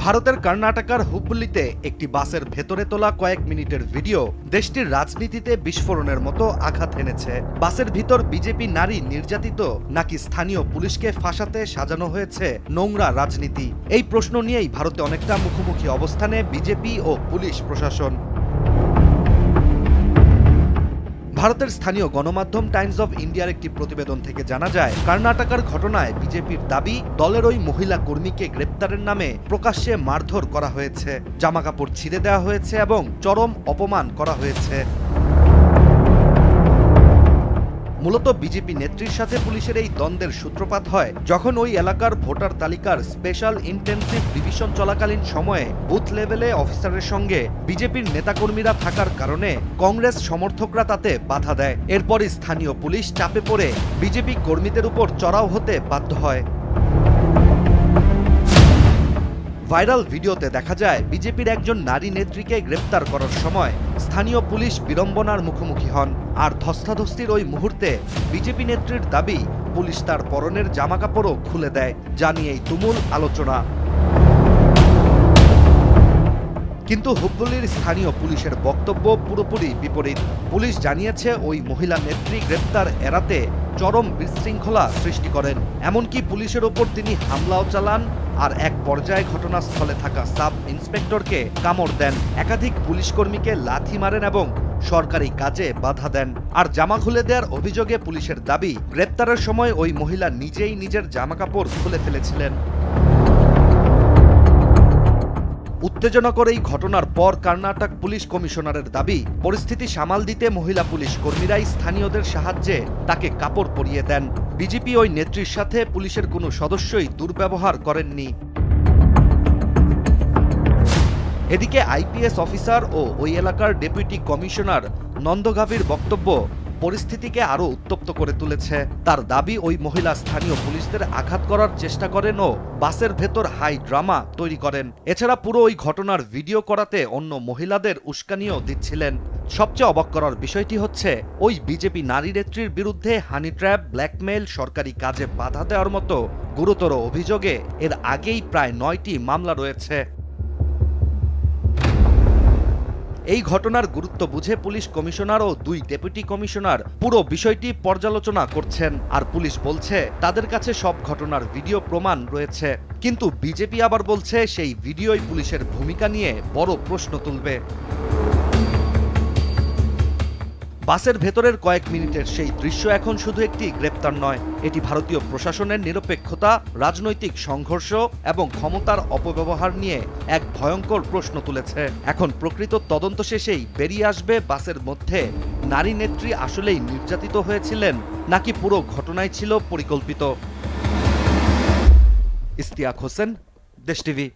ভারতের কর্ণাটকার হুবলিতে একটি বাসের ভেতরে তোলা কয়েক মিনিটের ভিডিও দেশটির রাজনীতিতে বিস্ফোরণের মতো আঘাত এনেছে। বাসের ভিতর বিজেপি নারী নির্যাতিত নাকি স্থানীয় পুলিশকে ফাঁসাতে সাজানো হয়েছে নোংরা রাজনীতি, এই প্রশ্ন নিয়েই ভারতে অনেকটা মুখোমুখি অবস্থানে বিজেপি ও পুলিশ প্রশাসন। ভারতের স্থানীয় গণমাধ্যম টাইমস অব ইন্ডিয়ার একটি প্রতিবেদন থেকে জানা যায়, কর্ণাটকার ঘটনায় বিজেপির দাবি দলের ওই মহিলা কর্মীকে গ্রেপ্তারের নামে প্রকাশ্যে মারধর করা হয়েছে, জামাকাপড় ছিঁড়ে দেওয়া হয়েছে এবং চরম অপমান করা হয়েছে। মূলত বিজেপি নেত্রীর সাথে পুলিশের এই দ্বন্দ্বের সূত্রপাত হয় যখন ওই এলাকার ভোটার তালিকার স্পেশাল ইন্টেনসিভ রিভিশন চলাকালীন সময়ে বুথ লেভেলে অফিসারের সঙ্গে বিজেপির নেতাকর্মীরা থাকার কারণে কংগ্রেস সমর্থকরা তাতে বাধা দেয়। এরপরই স্থানীয় পুলিশ চাপে পড়ে বিজেপি কর্মীদের উপর চড়াও হতে বাধ্য হয়। ভাইরাল ভিডিওতে দেখা যায় বিজেপির একজন নারী নেত্রীকে গ্রেপ্তার করার সময় স্থানীয় পুলিশ বিড়ম্বনার মুখোমুখি হন, আর ধস্তাধস্তির ওই মুহূর্তে বিজেপি নেত্রীর দাবি পুলিশ তার পরনের জামাকাপড়ও খুলে দেয়, যা নিয়েই তুমুল আলোচনা। কিন্তু হুবলির স্থানীয় পুলিশের বক্তব্য পুরোপুরি বিপরীত। পুলিশ জানিয়েছে ওই মহিলা নেত্রী গ্রেপ্তার এড়াতে চরম বিশৃঙ্খলা সৃষ্টি করেন, এমনকি পুলিশের ওপর তিনি হামলাও চালান আর এক পর্যায়ে ঘটনাস্থলে থাকা সাব ইন্সপেক্টরকে কামড় দেন, একাধিক পুলিশ কর্মীকে লাথি মারেন এবং সরকারি কাজে বাধা দেন। আর জামা খুলে দেওয়ার অভিযোগে পুলিশের দাবি গ্রেপ্তারের সময় ওই মহিলা নিজেই নিজের জামাকাপড় খুলে ফেলেছিলেন। উত্তেজনাকর এই ঘটনার পর কর্ণাটক পুলিশ কমিশনারের দাবি পরিস্থিতি সামাল দিতে মহিলা পুলিশ কর্মীরাই স্থানীয়দের সাহায্যে তাকে কাপড় পরিয়ে দেন। বিজেপি ওই নেত্রীর সাথে পুলিশের কোনো সদস্যই দুর্ব্যবহার করেননি। এদিকে আইপিএস অফিসার ও ওই এলাকার ডেপুটি কমিশনার নন্দগাভীর বক্তব্য পরিস্থিতিকে আরও উত্তপ্ত করে তুলেছে। তার দাবি ওই মহিলা স্থানীয় পুলিশদের আঘাত করার চেষ্টা করেন ও বাসের ভেতর হাই ড্রামা তৈরি করেন। এছাড়া পুরো ওই ঘটনার ভিডিও করাতে অন্য মহিলাদের উস্কানিও দিচ্ছিলেন। সবচেয়ে অবাক করার বিষয়টি হচ্ছে ওই বিজেপি নারী নেত্রীর বিরুদ্ধে হানি ট্র্যাপ, ব্ল্যাকমেইল, সরকারি কাজে বাধা দেওয়ার মতো গুরুতর অভিযোগে এর আগেই প্রায় 9টি মামলা রয়েছে। এই ঘটনার গুরুত্ব বুঝে পুলিশ কমিশনার ও 2 ডেপুটি কমিশনার পুরো বিষয়টি পর্যালোচনা করছেন, আর পুলিশ বলছে তাদের কাছে সব ঘটনার ভিডিও প্রমাণ রয়েছে। কিন্তু বিজেপি আবার বলছে সেই ভিডিওই পুলিশের ভূমিকা নিয়ে বড় প্রশ্ন তুলবে। বাসের ভেতরের কয়েক মিনিটের সেই দৃশ্য এখন শুধু একটি গ্রেপ্তার নয়, এটি ভারতীয় প্রশাসনের নিরপেক্ষতা, রাজনৈতিক সংঘর্ষ এবং ক্ষমতার অপব্যবহার নিয়ে এক ভয়ঙ্কর প্রশ্ন তুলেছে। এখন প্রকৃত তদন্ত শেষেই বেরিয়ে আসবে বাসের মধ্যে নারী নেত্রী আসলেই নির্যাতিত হয়েছিলেন নাকি পুরো ঘটনাই ছিল পরিকল্পিত। ইশতিয়াক হোসেন, দেশ টিভি।